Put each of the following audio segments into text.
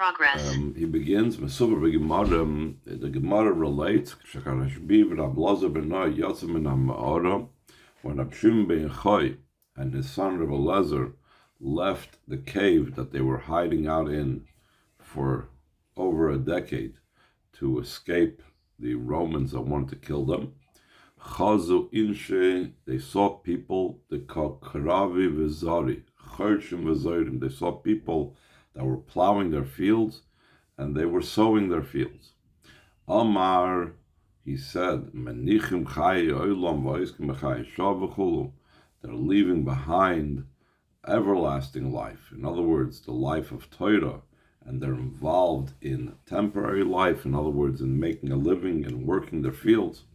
Progress. He begins, the Gemara relates, when Abshim ben Chai and his son Rabbi Lezer left the cave that they were hiding out in for over a decade to escape the Romans that wanted to kill them. Chazu inshe, they saw people, they called Karavi v'Zari, Chershim v'Zorim. They saw people that were plowing their fields and they were sowing their fields. Amar, he said, Menichim chai olam v'oiskim b'chai shavachulu. They're leaving behind everlasting life. In other words, the life of Torah, and they're involved in temporary life. In other words, in making a living and working their fields.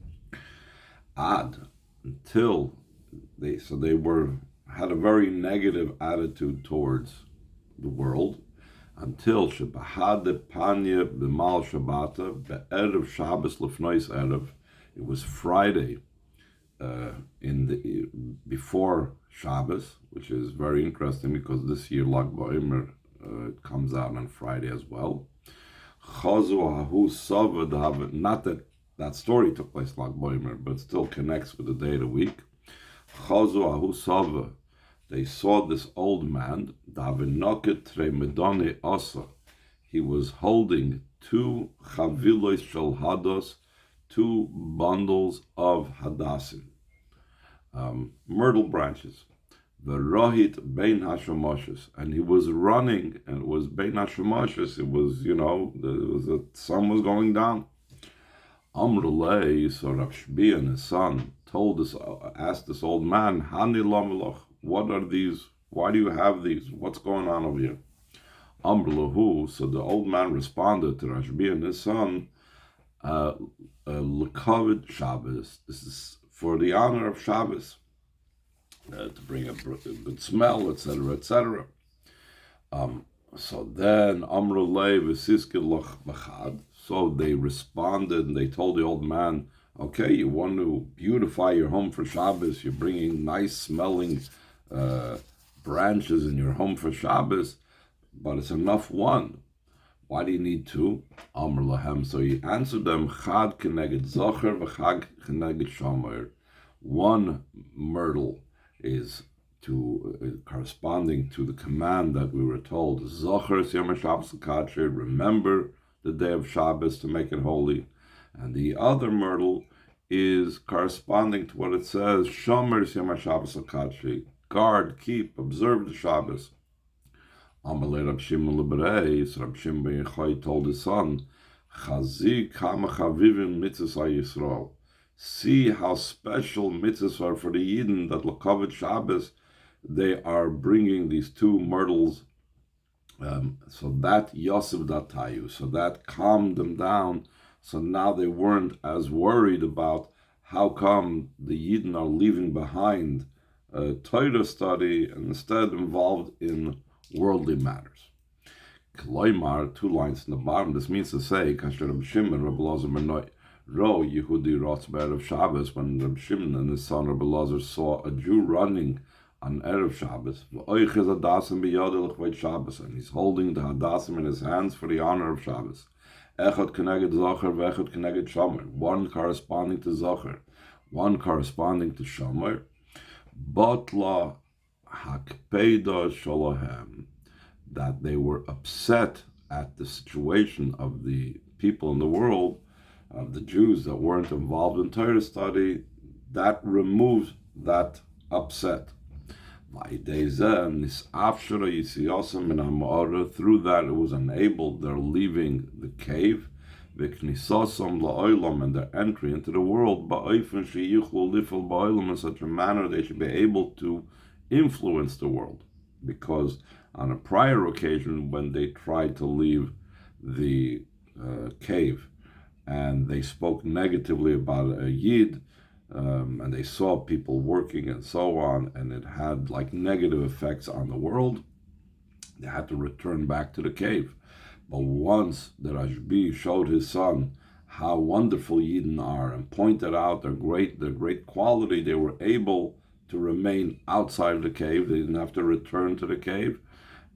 Until they had a very negative attitude towards the world, until Shebahad Panya B'mal Shabbata Be'erev Shabbos Lefnois Erev. It was Friday before Shabbos, which is very interesting because this year Lag Bomer comes out on Friday as well. Not that story took place Lag Bomer, but still connects with the day of the week. They saw this old man. He was holding two chavilos shel hados, two bundles of hadassim, myrtle branches. The rohit bein hashemoshes, and he was running, and it was bein hashemoshes. It was, the sun was going down. Amrulei, so Rav Shbi and his son asked this old man, Hani lamelach, what are these? Why do you have these? What's going on over here? Amrulahu, so the old man responded to Rav Shbi and his son, L'kavod Shabbos. This is for the honor of Shabbos, to bring a good smell, etc., etc. So then, Amrulei v'siskilach b'chad. So they responded and they told the old man, okay, you want to beautify your home for Shabbos, you're bringing nice smelling branches in your home for Shabbos, but it's enough one. Why do you need two? Amr lahem. So he answered them, Chad keneged zocher v'chad keneged shomer. One myrtle is corresponding to the command that we were told, Zocher Yom Shabbos Kacher, remember the day of Shabbos to make it holy. And the other myrtle is corresponding to what it says, Shomer Yom Shabbos Kacher, guard, keep, observe the Shabbos. Amalei Rab Shimon Leberei, so Rab Shimon ben Yochai told his son, Chazi kama chavivim mitzvahs Yisrael. See how special mitzvahs are for the Yidden that L'kavod Shabbos, they are bringing these two myrtles, so that Yosef Datayu, so that calmed them down. So now they weren't as worried about how come the Yidden are leaving behind Torah study and instead involved in worldly matters. Kloimar, 2 lines in the bottom. This means to say, Kasher Reb Shimon, Reb Elazar Menoi, Ro Yehudi Rotz Be'erev Shabbos, when Reb Shimon and his son Reb Elazar saw a Jew running on Erev Shabbos, and he's holding the hadassim in his hands for the honor of Shabbos. Echad keneged zocher, v'echad keneged shomer. One corresponding to zocher, one corresponding to shomer. Botla hakpeida sholohem, that they were upset at the situation of the people in the world, of the Jews that weren't involved in Torah study. That removes that upset. Through that it was enabled their leaving the cave, and their entry into the world, in such a manner they should be able to influence the world. Because on a prior occasion, when they tried to leave the cave and they spoke negatively about a Yid, and they saw people working and so on, and it had like negative effects on the world, they had to return back to the cave. But once the Rashbi showed his son how wonderful Yidden are and pointed out their great quality, they were able to remain outside the cave. They didn't have to return to the cave,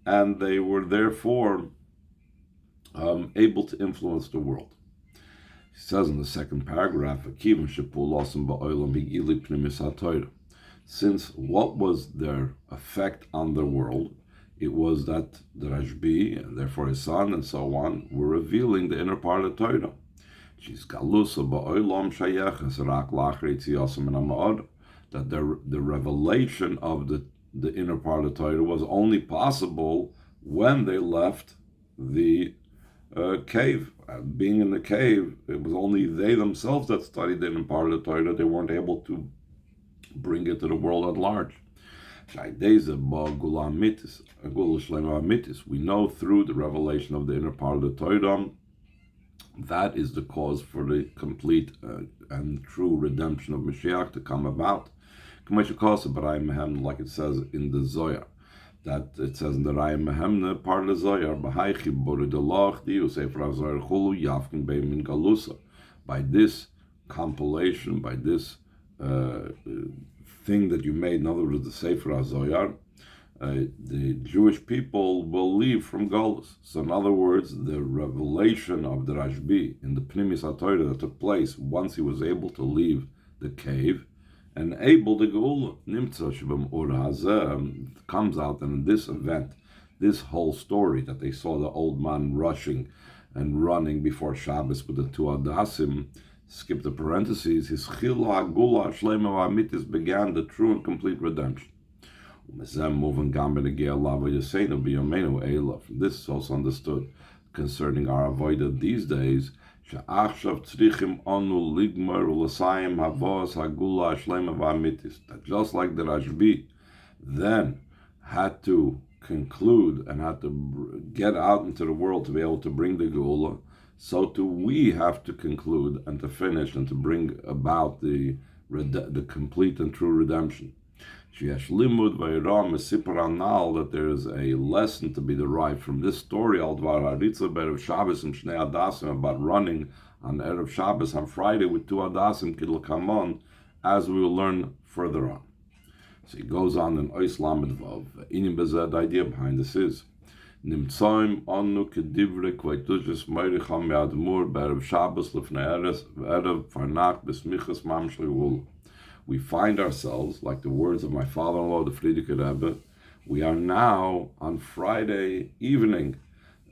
and they were therefore able to influence the world. He says in the second paragraph, since what was their effect on the world? It was that the Rashbi, and therefore his son, and so on, were revealing the inner part of the Torah. That the revelation of the inner part of the Torah was only possible when they left the cave. Being in the cave, it was only they themselves that studied the inner part of the Torah. They weren't able to bring it to the world at large. We know through the revelation of the inner part of the Torah, that is the cause for the complete and true redemption of Moshiach to come about. Like it says in the Zohar, that it says in the Rayim Mehemne part of the Zohar, by this compilation, by this thing that you made, in other words, the Sefer HaZohar, the Jewish people will leave from Geulah. So in other words, the revelation of the Rashbi in the Pnimis HaTorah that took place once he was able to leave the cave, enabled the Geulah. Comes out, and in this event, this whole story that they saw the old man rushing and running before Shabbos with the two Adasim, skip the parentheses, his Geulah began the true and complete redemption. From this is also understood concerning our avoided these days, that just like the Rashbi then had to conclude and had to get out into the world to be able to bring the Geulah, so too we have to conclude and to finish and to bring about the complete and true redemption. That there is a lesson to be derived from this story about running on Erev Shabbos on Friday with two Adasim Kidl Kamon, as we will learn further on. So he goes on in Ois Lamed Vav. The idea behind this is Nimtzoim Anu Kedivre Kvaitujas Meiricham Me'admur Be'erev Shabbos Lefnei Erev Farnach Besmichas Mam Shliul. We find ourselves, like the words of my father-in-law, the Frierdiker Rebbe, we are now on Friday evening,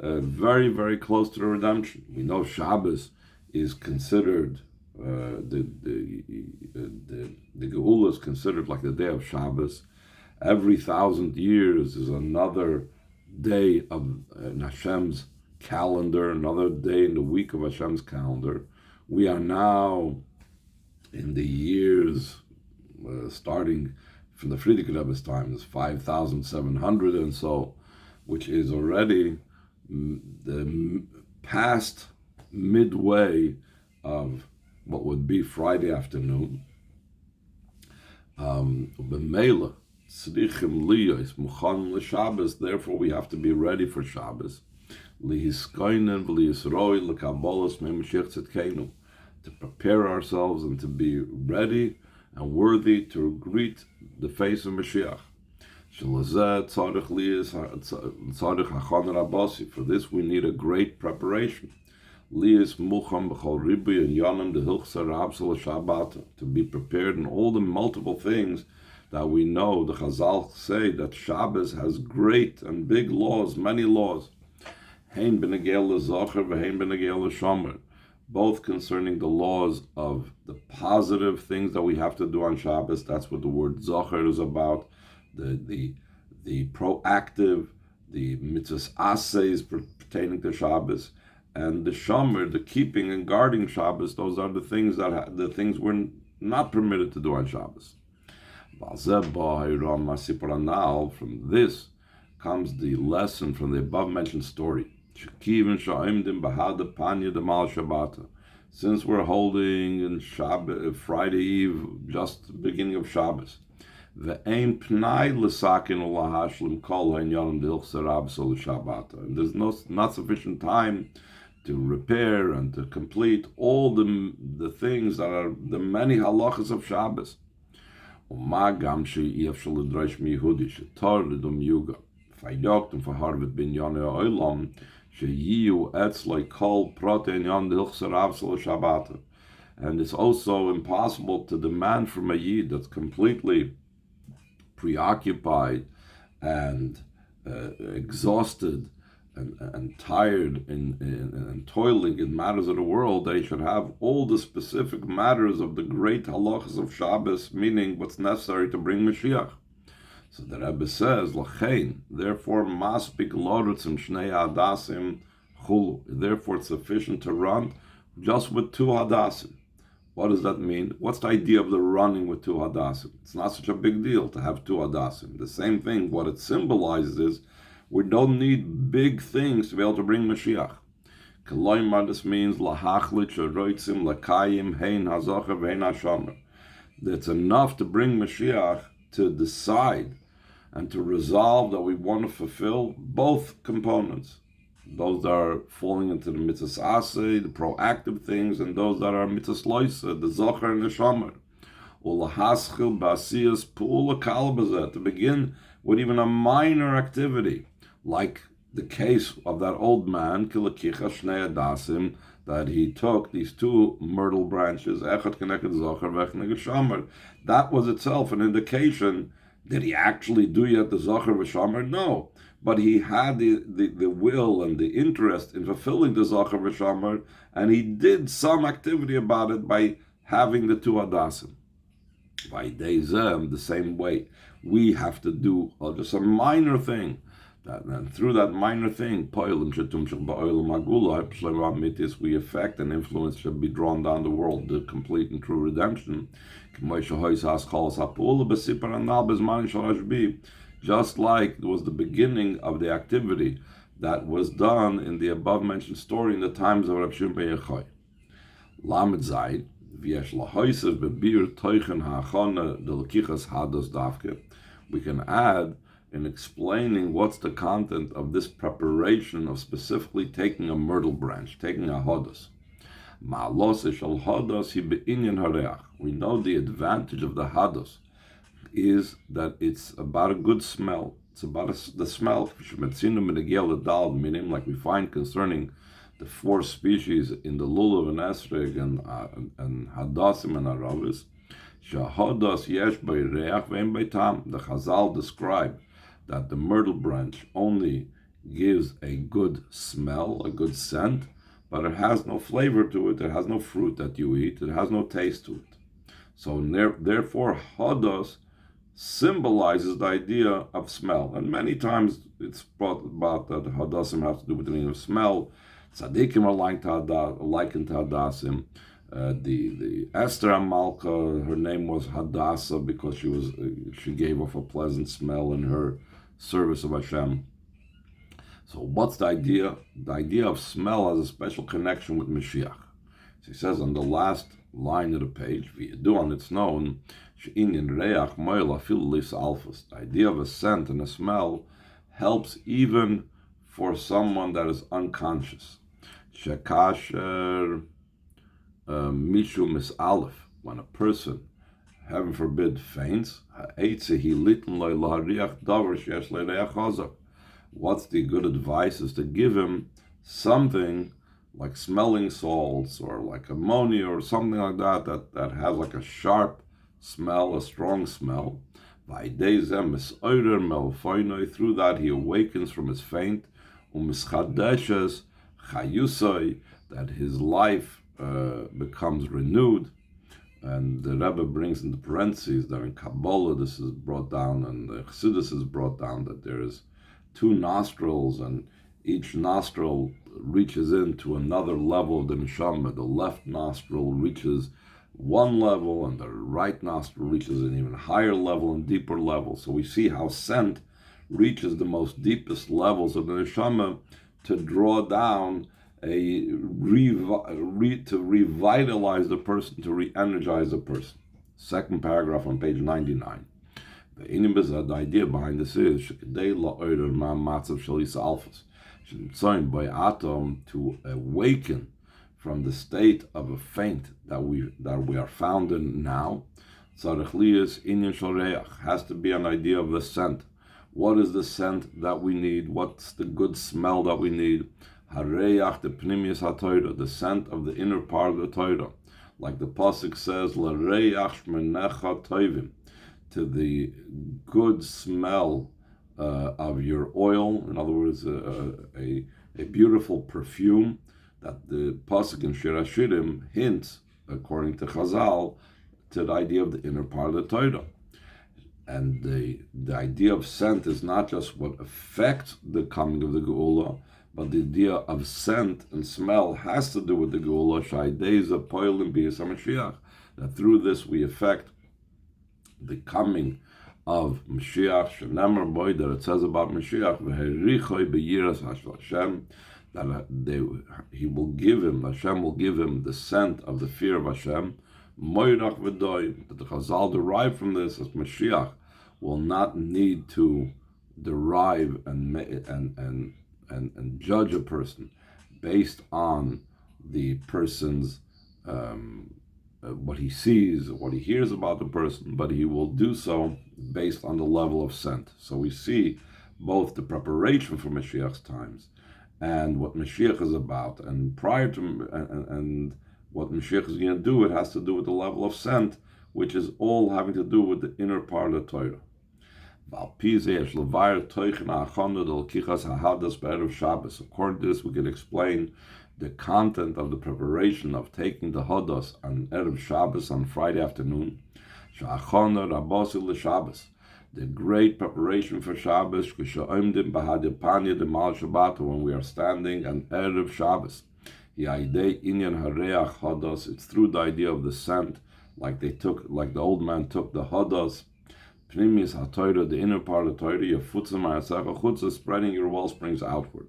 very, very close to the redemption. We know Shabbos is considered, the Geulah is considered like the day of Shabbos. Every 1,000 years is another day of Hashem's calendar, another day in the week of Hashem's calendar. We are now in the years starting from the Frierdiker Rebbe's time, is 5,700 and so, which is already the past midway of what would be Friday afternoon. B'meila tzrichim liyos muchanim l'Shabbos. Therefore, we have to be ready for Shabbos. Lihiskoinen v'liyisroi l'kabolos me'Mashiach tzedkeinu, to prepare ourselves and to be ready and worthy to greet the face of Moshiach. For this we need a great preparation. To be prepared in all the multiple things that we know. The Chazal say that Shabbos has great and big laws, many laws. Both concerning the laws of the positive things that we have to do on Shabbos. That's what the word Zocher is about. The proactive, the mitzvahs assays pertaining to Shabbos, and the shomer, the keeping and guarding Shabbos. Those are the things we're not permitted to do on Shabbos. From this comes the lesson from the above mentioned story. Since we're holding in Friday Eve, just the beginning of Shabbos, and there's not sufficient time to repair and to complete all the things that are the many halachas of Shabbos. sheyiu etzloi kol protein yon dilchser avsel Shabbat. And it's also impossible to demand from a Yid that's completely preoccupied and exhausted and tired and toiling in matters of the world, they should have all the specific matters of the great halachas of Shabbos, meaning what's necessary to bring Mashiach. So the Rebbe says, Lachein, therefore maspik lorutzim shnei hadasim chulu. Therefore it's sufficient to run just with 2 hadasim. What does that mean? What's the idea of the running with 2 hadasim? It's not such a big deal to have 2 hadasim. The same thing, what it symbolizes is we don't need big things to be able to bring Mashiach. Koloimar, this means lahachlit sheroitzim lakayim hein hazocher vein hashomer. It's enough to bring Mashiach to decide and to resolve that we want to fulfill both components. Those that are falling into the mitzvahs aseh, the proactive things, and those that are mitzvahs loisa, the zocher and the shomer. Ulahaschil basiyas pula kalbazet, to begin with even a minor activity, like the case of that old man, kilakicha shnei adasim, that he took these 2 myrtle branches, echad keneked zocher vechneged shomer. That was itself an indication. Did he actually do yet the zocher v'shomer? No. But he had the will and the interest in fulfilling the Zocher v'Shomer, and he did some activity about it by having the 2 hadasim. By Deizem, the same way, we have to do just a minor thing. And through that minor thing, we affect and influence should be drawn down the world, the complete and true redemption. Just like it was the beginning of the activity that was done in the above-mentioned story in the times of Reb Shimon ben Yochai. Lamed Zayin, v'yesh lahoisev bebir toichen ha'achana d'lekichas hados davke. We can add in explaining what's the content of this preparation of specifically taking a myrtle branch, taking a hados. Ma'alos shel hados hi be'inyan hareach. We know the advantage of the hados is that it's about a good smell. It's about the smell, meaning like we find concerning the 4 species in the lulav and esrog and hadasim and aravis. Shahadas yesh by reach ve'en by tam. The Chazal describe that the myrtle branch only gives a good smell, a good scent, but it has no flavor to it. It has no fruit that you eat. It has no taste to it. So therefore, hadas symbolizes the idea of smell, and many times it's brought about that hadasim have to do with the meaning of smell. Tzaddikim are likened to hadasim. The Esther Amalka, her name was Hadassah because she gave off a pleasant smell in her service of Hashem. So what's the idea? The idea of smell has a special connection with Mashiach. So he says on the last line of the page, on it's known, the idea of a scent and a smell helps even for someone that is unconscious. Shekasher mishu misalef, when a person, heaven forbid, faints, what's the good advice is to give him something like smelling salts or like ammonia or something like that has like a sharp smell, a strong smell. Through that he awakens from his faint, that his life becomes renewed. And the Rebbe brings in the parentheses that in Kabbalah this is brought down, and the Chassidus is brought down, that there is 2 nostrils, and each nostril reaches into another level of the neshama. The left nostril reaches one level, and the right nostril reaches an even higher level and deeper level. So we see how scent reaches the most deepest levels of the neshama to draw down to revitalize the person, to re-energize the person. Second paragraph on page 99. The idea behind this is by atom to awaken from the state of a faint that we are found in now. Has to be an idea of the scent. What is the scent that we need? What's the good smell that we need? Hareach the pnimius haTorah, the scent of the inner part of the Torah. Like the pasuk says, L'reach shmenecha tovim, to the good smell of your oil. In other words, a beautiful perfume that the pasuk in Shir HaShirim hints, according to Chazal, to the idea of the inner part of the Torah. And the idea of scent is not just what affects the coming of the Geulah, but the idea of scent and smell has to do with the Geulah, Shaydeza Poil and Bias HaMashiach, that through this we affect the coming of Moshiach, Shenemar boy, that it says about Moshiach, V'herichoi beyiras Hashem, that he will give him, Hashem will give him the scent of the fear of Hashem, Moirach v'doi, that the Chazal derive from this as Moshiach will not need to derive and judge a person based on the person's what he sees, what he hears about the person, but he will do so based on the level of scent. So we see both the preparation for Mashiach's times and what Mashiach is about, and prior to and what Mashiach is going to do, it has to do with the level of scent, which is all having to do with the inner part of the Torah. According to this, we can explain the content of the preparation of taking the Hadas on Erev Shabbos on Friday afternoon. The great preparation for Shabbos, when we are standing on Erev Shabbos. It's through the idea of the scent, like the old man took the Hadas, Pnimius HaTorah, the inner part of the Torah, spreading your well springs outward.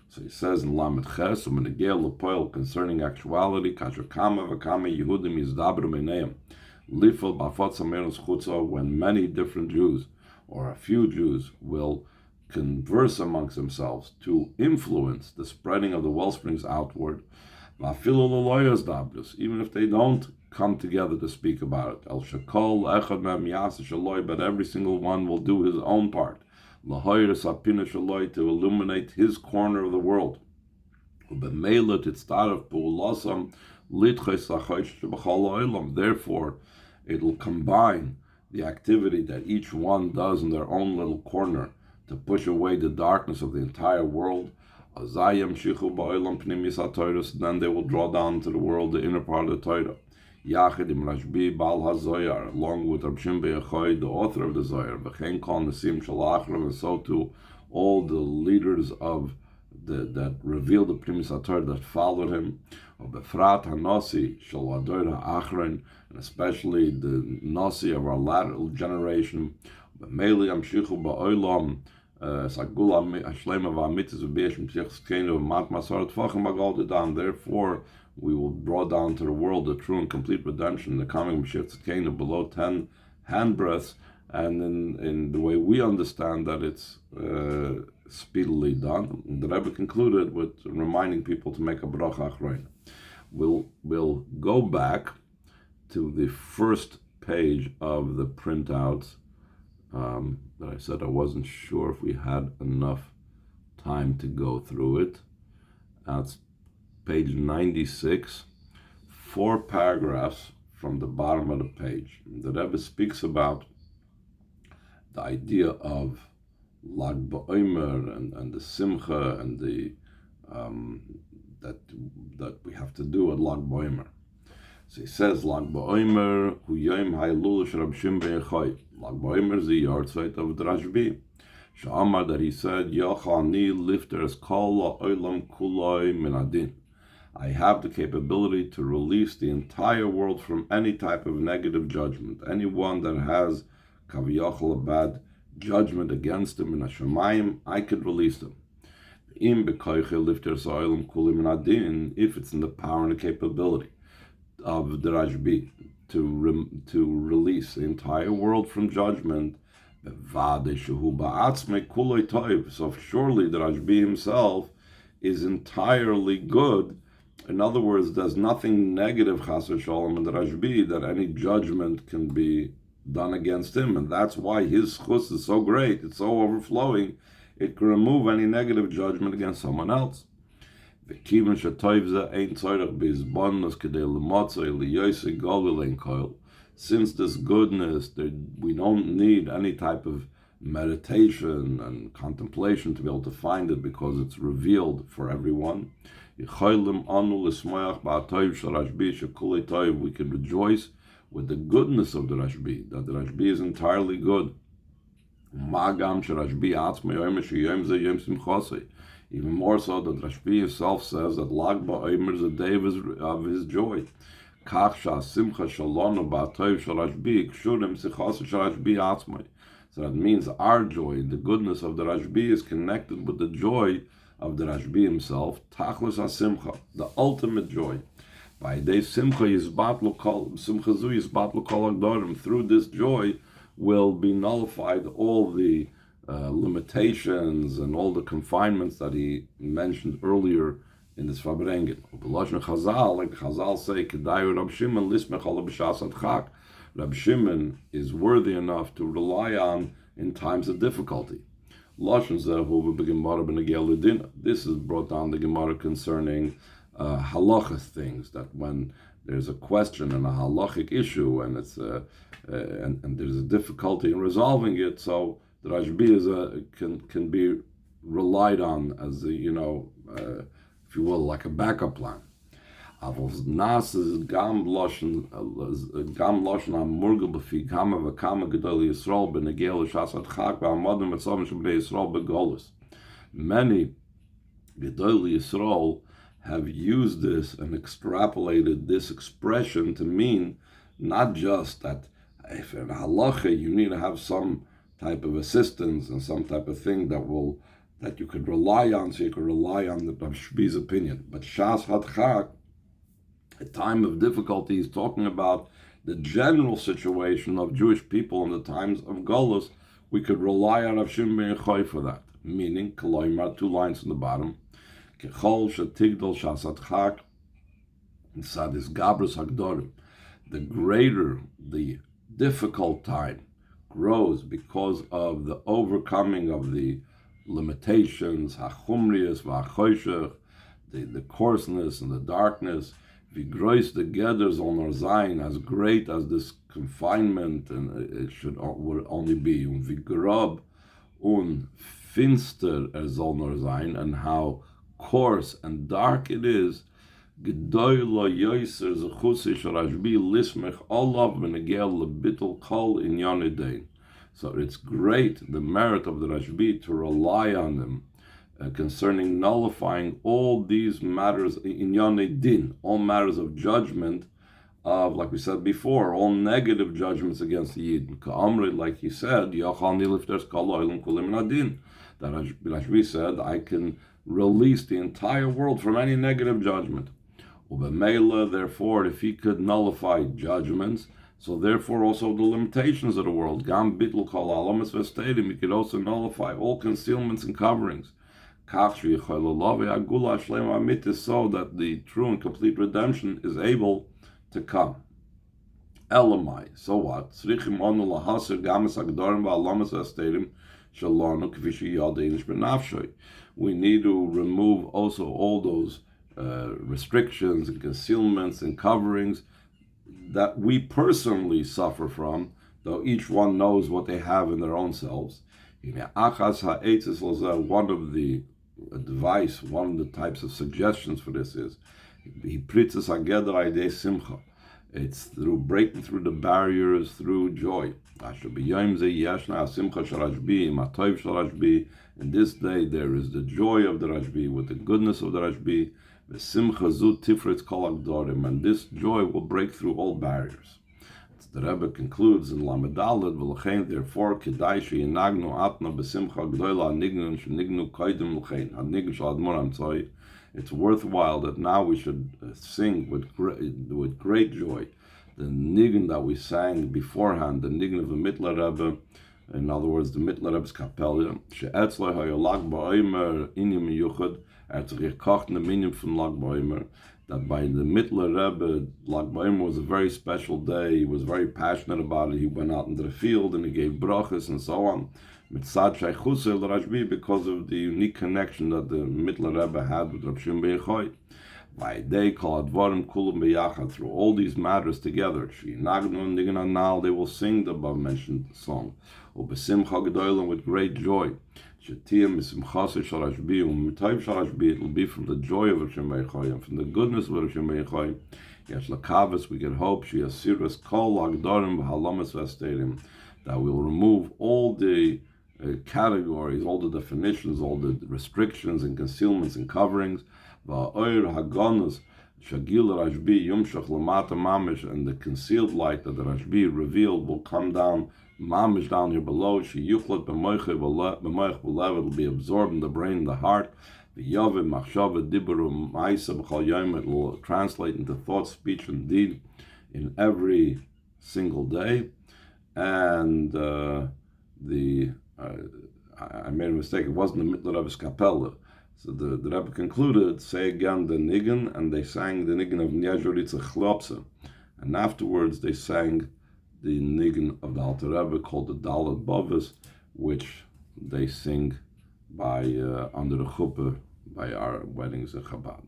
So he says in Lamed Ches, concerning actuality, when many different Jews, or a few Jews, will converse amongst themselves to influence the spreading of the well springs outward, even if they don't come together to speak about it. But every single one will do his own part, to illuminate his corner of the world. Therefore, it will combine the activity that each one does in their own little corner to push away the darkness of the entire world. Then they will draw down to the world the inner part of the Torah. Along with Rab Shimon Yochai, the author of the Zohar, and so too all the leaders of that revealed the Primis HaTorah that followed him, and especially the Nasi of our latter generation. Therefore, we will draw down to the world the true and complete redemption, the coming of Mashiach Tzidkenu below 10 handbreadths, and in the way we understand that it's speedily done. And the Rebbe concluded with reminding people to make a bracha achrein. We'll go back to the first page of the printouts that I said I wasn't sure if we had enough time to go through it. That's page 96, 4 paragraphs from the bottom of the page. The Rebbe speaks about the idea of Lag Bomer and the Simcha and the that we have to do at Lag Bomer. So he says, Lag Bomer hu yom hailul Rab Shimon Yochai. Lag Bomer is the yahrzeit of the Rashbi. Sha'amar, that he said, Yochani lifters kol ha'olam kuloi min adin. I have the capability to release the entire world from any type of negative judgment. Anyone that has kaviyachol a bad judgment against him in Hashemayim, I could release them. If it's in the power and the capability of the Rashbi to release the entire world from judgment, so surely the Rashbi himself is entirely good. In other words, there's nothing negative, chas v'sholom, in the Rashbi that any judgment can be done against him, and that's why his chus is so great, it's so overflowing, it can remove any negative judgment against someone else. V'kiven shetoiv ze ein tzorech b'izbonnos kedei l'motzei liyoyse golul ein koil. Since this goodness, we don't need any type of meditation and contemplation to be able to find it because it's revealed for everyone. We can rejoice with the goodness of the Rashbi, that the Rashbi is entirely good. Even more so that Rashbi himself says that Lag BaOmer is a day of his joy. So that means our joy, the goodness of the Rashbi, is connected with the joy of the Rashbi himself, Tachlis HaSimcha, the ultimate joy. By day Simcha Yizbatlu Kol, Simcha Zu Yizbatlu Kol Agdorim, through this joy will be nullified all the limitations and all the confinements that he mentioned earlier in this Farbrengen. Chazal, like Chazal say, Kedayu Rab Shimon Lismech Ala B'Shas Adchak. Rab Shimon is worthy enough to rely on in times of difficulty. This is brought down the Gemara concerning halachic things, that when there's a question and a halachic issue and it's and there's a difficulty in resolving it, so the Rashbi can be relied on as a, if you will, like a backup plan. Nas is gam loshen amurgel b'fi kama v'kama gedol Yisrael b'negel l'shasat chak v'amodim etzavim shebnei Yisrael b'golus. Many gedol Yisrael have used this and extrapolated this expression to mean not just that if in halacha you need to have some type of assistance and some type of thing that you could rely on, so you could rely on the Rashbi's opinion. But Shas Hadchak, a time of difficulty, is talking about the general situation of Jewish people in the times of Golus. We could rely on Rav Shimon ben Yochai for that. Meaning, Koloimar, 2 lines in the bottom, Kechol shetigdol Shas Hadchak, and Sadis Gabrus Hagdorim. The greater the difficult time grows because of the overcoming of the limitations, hachumrius, v'achoshech, the coarseness and the darkness, v'grois the geders on our zayin, as great as this confinement and would only be, v'grob finster as on our zayin, and how coarse and dark it is. Geulah yoyser zechusi sharashbi lismech olav v'negel lebitul kol inyan edein. So it's great, the merit of the Rashbi, to rely on them concerning nullifying all these matters, inyan din, all matters of judgment, of, like we said before, all negative judgments against the Yidden. Ka'amri, like he said, Yachal nilifters kol oilim kulim nadin. That Rashbi said, I can release the entire world from any negative judgment. Ubemela, therefore, if he could nullify judgments, so therefore also the limitations of the world, Gam bitl kol alamas v'steidim, he could also nullify all concealments and coverings. Kach sheyichololavi agula shlema amit, so that the true and complete redemption is able to come. Elamai, so what? Tzrichim onu lahaser gamas agdorim v'alamas v'steidim shalonu k'vi sheyadeinish b'nafshoy. We need to remove also all those restrictions and concealments and coverings that we personally suffer from, though each one knows what they have in their own selves. One of the advice, one of the types of suggestions for this is, it's through breaking through the barriers through joy. In this day there is the joy of the Rashbi, with the goodness of the Rashbi, and this joy will break through all barriers. The Rebbe concludes in Lamed Daled, therefore, it's worthwhile that now we should sing with great joy the nigun that we sang beforehand, the nigun of the Mittler Rebbe, in other words, the Mittler Rebbe's Kapelle, that by the Mittler Rebbe, Lag BaOmer was a very special day. He was very passionate about it. He went out into the field and he gave brachas and so on. Mitzad Sheichusei l'Rashbi, because of the unique connection that the Mittler Rebbe had with Rav Shimon ben Yochai. By they call advarim kulum beyachad, through all these matters together. Shinagnu nigan anal, they will sing the above mentioned song. Ubesimcha gedolim, with great joy. Shetiyah misimchasei sharashbi, umitayv sharashbi, it will be from the joy of Rav Shimon ben Yochai and from the goodness of Rav Shimon ben Yochai. Yesh lakavis, we can hope sheyasiras kol agdarim v'halamas v'asteirim, that we will remove all the categories, all the definitions, all the restrictions and concealments and coverings. And the concealed light that the Rashbi revealed will come down mamish down here below. It will be absorbed in the brain and the heart. It will translate into thought, speech, and deed in every single day. And I made a mistake. It wasn't the Mittler Rebbe's Kapella. So the Rebbe concluded, say again the niggin, and they sang the niggin of Nyajoritza Chlopse. And afterwards they sang the niggin of the Alter Rebbe called the Dalet Bovis, which they sing by under the chuppah by our weddings in Chabad.